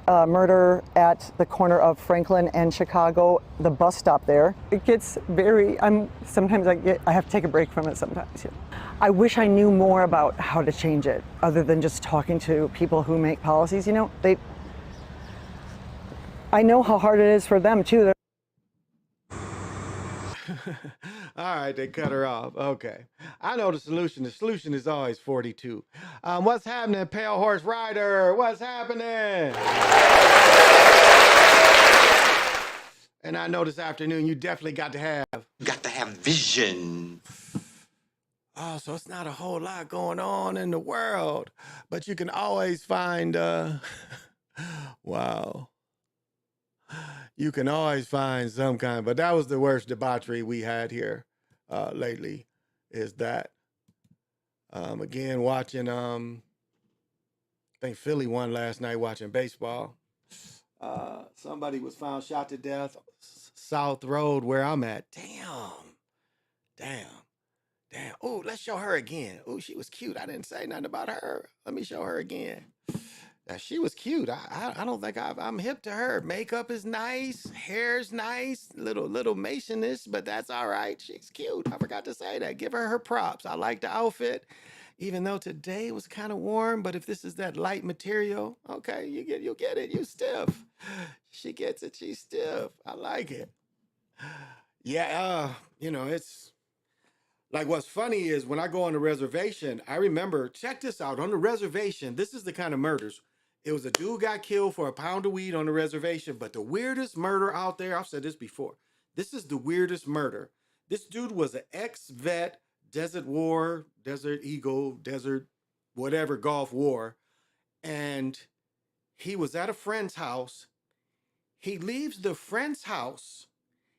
murder at the corner of Franklin and Chicago, the bus stop there. It gets very, sometimes I have to take a break from it sometimes. Yeah. I wish I knew more about how to change it, other than just talking to people who make policies. You know, I know how hard it is for them too. All right, they cut her off. Okay. I know the solution. The solution is always 42. What's happening, Pale Horse Rider? What's happening? And I know this afternoon you definitely got to have vision. Oh, so it's not a whole lot going on in the world, but you can always find, wow. You can always find some kind, but that was the worst debauchery we had here lately, is that. Again, watching, I think Philly won last night watching baseball. Somebody was found shot to death, South Road where I'm at. Damn. Oh, let's show her again. Oh, she was cute. I didn't say nothing about her. Let me show her again. She was cute. I don't think I'm hip to her. Makeup is nice. Hair's nice. Little Mason-ish, but that's all right. She's cute. I forgot to say that. Give her props. I like the outfit, even though today was kind of warm. But if this is that light material, okay, you'll get it. You stiff. She gets it. She's stiff. I like it. Yeah, it's like, what's funny is when I go on the reservation, I remember, check this out, on the reservation, this is the kind of murders. It was a dude got killed for a pound of weed on the reservation, but the weirdest murder out there, I've said this before, this is the weirdest murder. This dude was an ex-vet, Desert War, Desert Eagle, Desert whatever, Gulf War, and he was at a friend's house. He leaves the friend's house.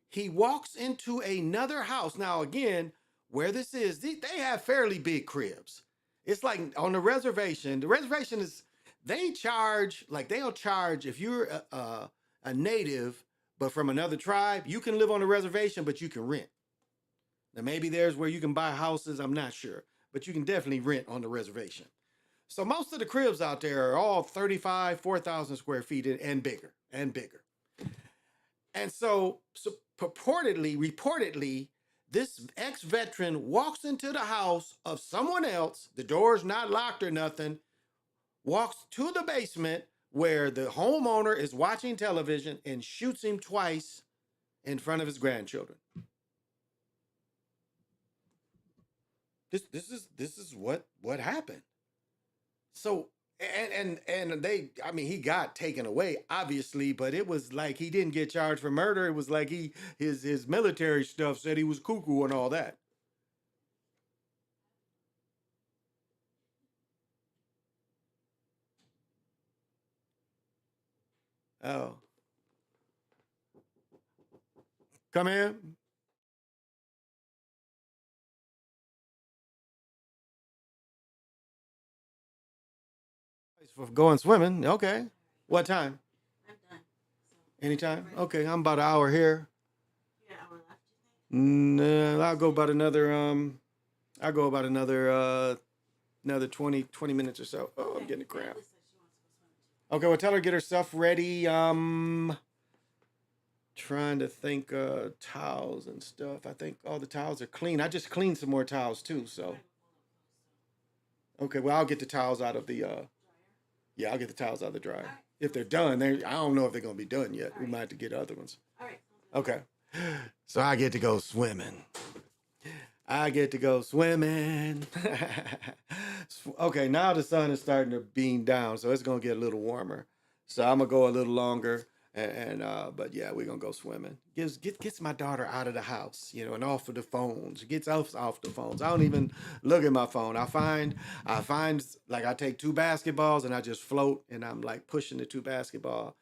He walks into another house. Now, again, where this is, they have fairly big cribs. It's like on the reservation is, they'll charge if you're a native, but from another tribe, you can live on the reservation, but you can rent. Now, maybe there's where you can buy houses, I'm not sure, but you can definitely rent on the reservation. So most of the cribs out there are all 4,000 square feet and bigger. And so reportedly, This ex-veteran walks into the house of someone else, the door's not locked or nothing, walks to the basement where the homeowner is watching television and shoots him twice in front of his grandchildren. This is what happened. So and they, I mean, he got taken away obviously, but it was like he didn't get charged for murder. It was like his military stuff said he was cuckoo and all that. Oh, come in. For going swimming. Okay. What time? Anytime? Okay, I'm about an hour here. Nah, I'll go about another 20 minutes or so. Oh, I'm getting a cramp. Okay, well tell her to get herself ready. Trying to think towels and stuff. I think all the towels are clean. I just cleaned some more towels too, so. Okay, well I'll get the towels out of the yeah, I'll get the towels out of the dryer. If they're done, I don't know if they're gonna be done yet. We might have to get other ones. Okay. So I get to go swimming. I get to go swimming. Okay, now the sun is starting to beam down, so it's gonna get a little warmer. So I'm gonna go a little longer, but yeah, we're gonna go swimming. Gets my daughter out of the house, you know, and off of the phones. Gets off the phones. I don't even look at my phone. I find like I take two basketballs and I just float, and I'm like pushing the two basketball,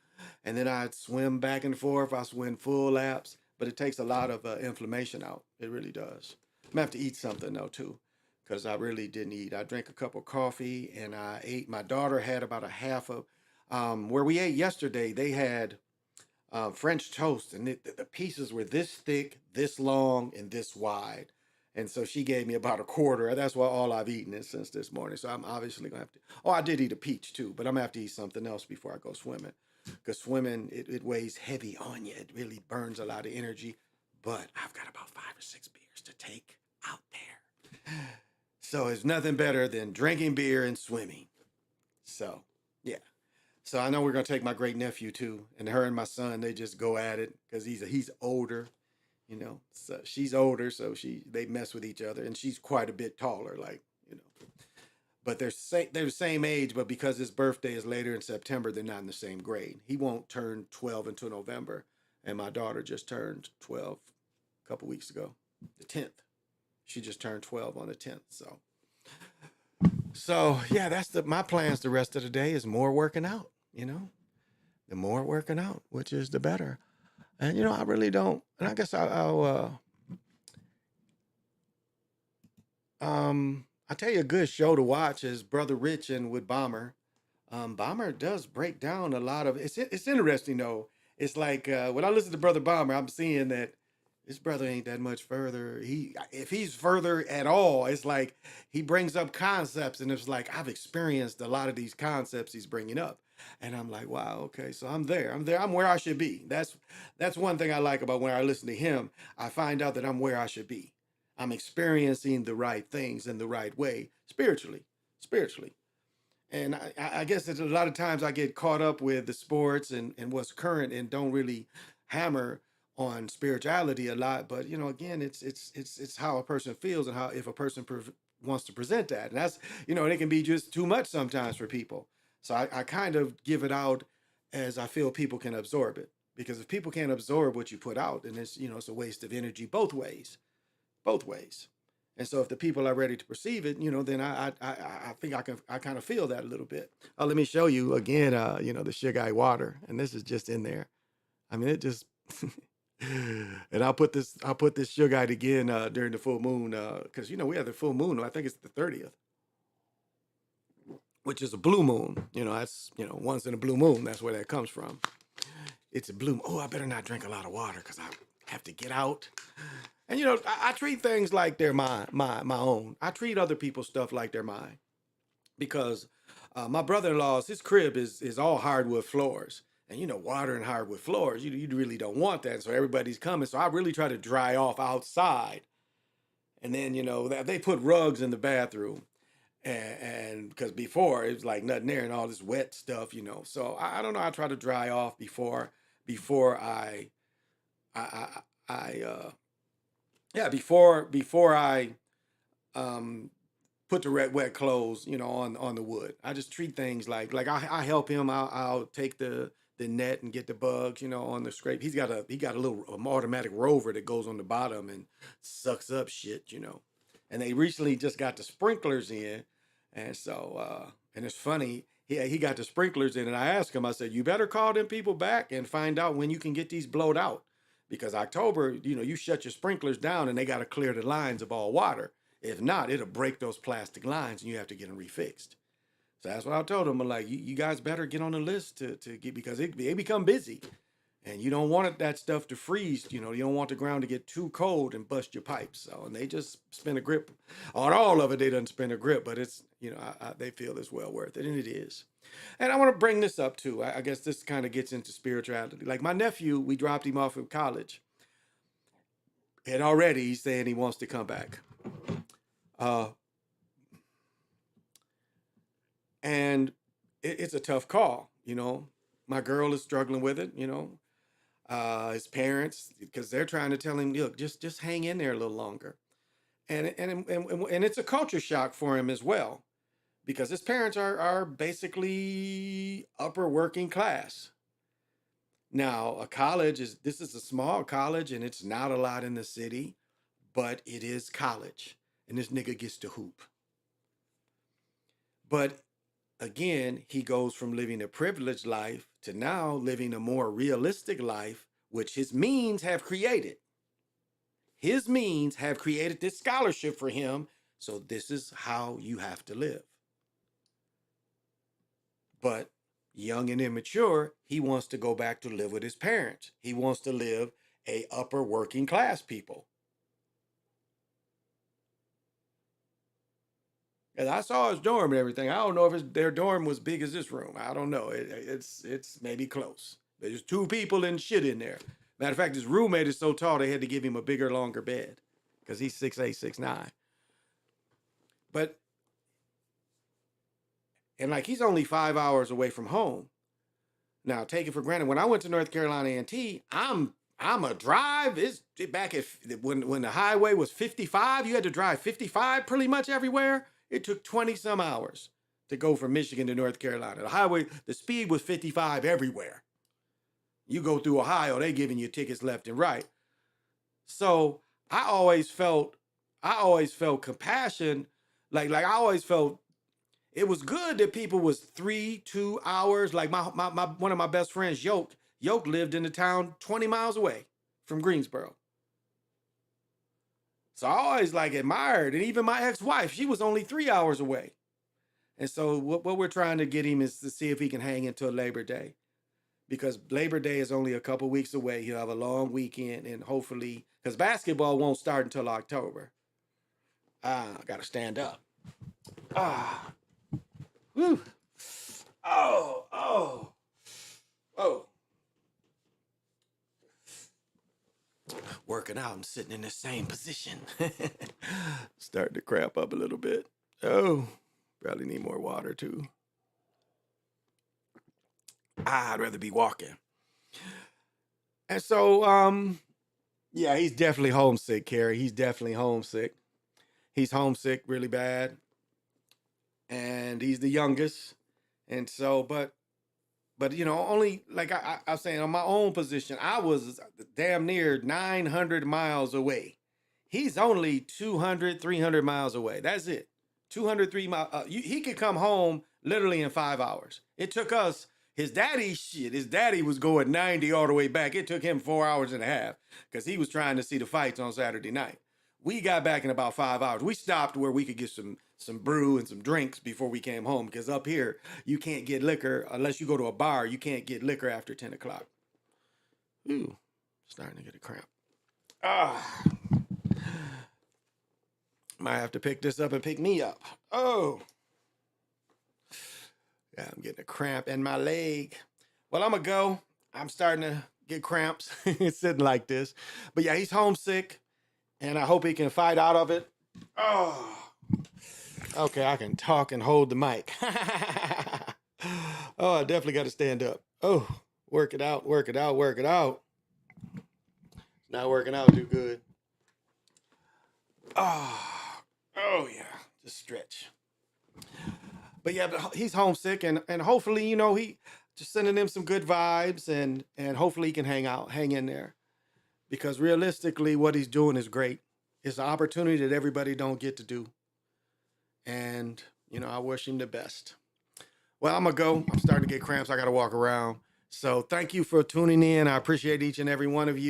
and then I swim back and forth. I swim full laps, but it takes a lot of inflammation out. It really does. I'm gonna have to eat something though too, because I really didn't eat. I drank a cup of coffee and I ate. My daughter had about a half of where we ate yesterday. They had French toast, and the pieces were this thick, this long, and this wide. And so she gave me about a quarter. That's why all I've eaten is since this morning. So I'm obviously gonna have to. Oh, I did eat a peach too, but I'm gonna have to eat something else before I go swimming. Because swimming, it weighs heavy on you. It really burns a lot of energy. But I've got about 5 or 6 beers to take out there. So it's nothing better than drinking beer and swimming. So, yeah. So I know we're gonna take my great nephew too, and her and my son, they just go at it because he's older, you know. So she's older, so they mess with each other, and she's quite a bit taller, like, you know. But they're the same age, but because his birthday is later in September, they're not in the same grade. He won't turn 12 until November, and my daughter just turned 12 a couple weeks ago, the 10th. She just turned 12 on the 10th. So yeah, that's my plans. The rest of the day is more working out. You know, the more working out, which is the better. And you know, I really don't. And I guess I'll tell you a good show to watch is Brother Rich and with Bomber. Bomber does break down a lot of it's interesting though. It's like when I listen to Brother Bomber, I'm seeing that this brother ain't that much further. If he's further at all, it's like he brings up concepts, and it's like I've experienced a lot of these concepts he's bringing up, and I'm like, wow, okay, so I'm there. I'm where I should be. That's one thing I like about when I listen to him. I find out that I'm where I should be. I'm experiencing the right things in the right way, spiritually. And I guess that a lot of times I get caught up with the sports and what's current and don't really hammer on spirituality a lot. But you know, again, it's how a person feels and how if a person wants to present that, and that's, you know, it can be just too much sometimes for people. So I kind of give it out as I feel people can absorb it, because if people can't absorb what you put out, then it's, you know, it's a waste of energy both ways. And so if the people are ready to perceive it, you know, then I think I kind of feel that a little bit. Let me show you again, you know, the Sugar Eye water, and this is just in there. I mean, it just, and I'll put this Sugar Eye again during the full moon, because you know we have the full moon. I think it's the 30th, which is a blue moon. You know, that's, you know, once in a blue moon. That's where that comes from. It's a blue. Oh, I better not drink a lot of water because I have to get out. And you know, I treat things like they're my own. I treat other people's stuff like they're mine, because my brother-in-law's, his crib is all hardwood floors, and you know, water and hardwood floors, you really don't want that. So everybody's coming. So I really try to dry off outside And then, you know, they put rugs in the bathroom. And because before it was like nothing there and all this wet stuff, you know. So I don't know. I try to dry off before I before I put the wet clothes, you know, on the wood. I just treat things like I help him. I'll take the net and get the bugs, you know, on the scrape. He got a little automatic rover that goes on the bottom and sucks up shit, you know. And they recently just got the sprinklers in, and so and it's funny. He got the sprinklers in, and I asked him. I said, "You better call them people back and find out when you can get these blowed out, because October, you know, you shut your sprinklers down and they got to clear the lines of all water. If not, it'll break those plastic lines and you have to get them refixed." So that's what I told him. I'm like, you guys better get on the list to get, because they become busy, and you don't want that stuff to freeze. You know, you don't want the ground to get too cold and bust your pipes. So, and they just spin a grip on all of it. They don't spin a grip, but it's, you know, they feel it's well worth it, and it is. And I want to bring this up too. I guess this kind of gets into spirituality. Like my nephew, we dropped him off at college, and already he's saying he wants to come back. And it's a tough call, you know. My girl is struggling with it, you know. His parents, because they're trying to tell him, look, just hang in there a little longer. And it's a culture shock for him as well, because his parents are basically upper working class. Now, this is a small college, and it's not a lot in the city, but it is college, and this nigga gets to hoop. But again, he goes from living a privileged life to now living a more realistic life, which his means have created. His means have created this scholarship for him, so this is how you have to live. But young and immature, he wants to go back to live with his parents. He wants to live a upper working class people. And I saw his dorm and everything. I don't know if their dorm was big as this room. I don't know. It's maybe close. There's 2 people and shit in there. Matter of fact, his roommate is so tall they had to give him a bigger, longer bed because he's 6'8", 6'9". But, and like, he's only 5 hours away from home. Now, take it for granted. When I went to North Carolina A&T, I'm a drive. It's back at when the highway was 55. You had to drive 55 pretty much everywhere. It took 20 some hours to go from Michigan to North Carolina. The highway, the speed was 55 everywhere. You go through Ohio, they giving you tickets left and right. So I always felt compassion. Like I always felt it was good that people was 2 hours. Like my one of my best friends, Yoke lived in the town 20 miles away from Greensboro. So I always like admired, and even my ex-wife, she was only 3 hours away. And so what we're trying to get him is to see if he can hang until Labor Day, because Labor Day is only a couple weeks away. He'll have a long weekend, and hopefully, because basketball won't start until October. I gotta stand up. Whew. Oh. Working out and sitting in the same position. Starting to cramp up a little bit. Oh, probably need more water too. I'd rather be walking. And so, yeah, he's definitely homesick, Carrie. He's definitely homesick. He's homesick really bad. And he's the youngest. And so, but you know, only like I was saying, on my own position, I was damn near 900 miles away. He's only 200, 300 miles away. That's it. 203 miles. He could come home literally in 5 hours. It took us, his daddy was going 90 all the way back. It took him 4 hours and a half because he was trying to see the fights on Saturday night. We got back in about 5 hours. We stopped where we could get some brew and some drinks before we came home, because up here, you can't get liquor unless you go to a bar. You can't get liquor after 10 o'clock. Ooh, starting to get a cramp. Might have to pick this up and pick me up. Oh. Yeah, I'm getting a cramp in my leg. Well, I'm going to go. I'm starting to get cramps sitting like this. But yeah, he's homesick. and I hope he can fight out of it. Oh, okay, I can talk and hold the mic. Oh, I definitely got to stand up. Oh, work it out, work it out, work it out. It's not working out too good. Oh yeah, just stretch. But yeah, but he's homesick, and hopefully, you know, he just sending him some good vibes, and hopefully he can hang in there, because realistically, what he's doing is great. It's an opportunity that everybody don't get to do, and you know, I wish him the best. Well, I'm gonna go. I'm starting to get cramps. I gotta walk around. So thank you for tuning in. I appreciate each and every one of you.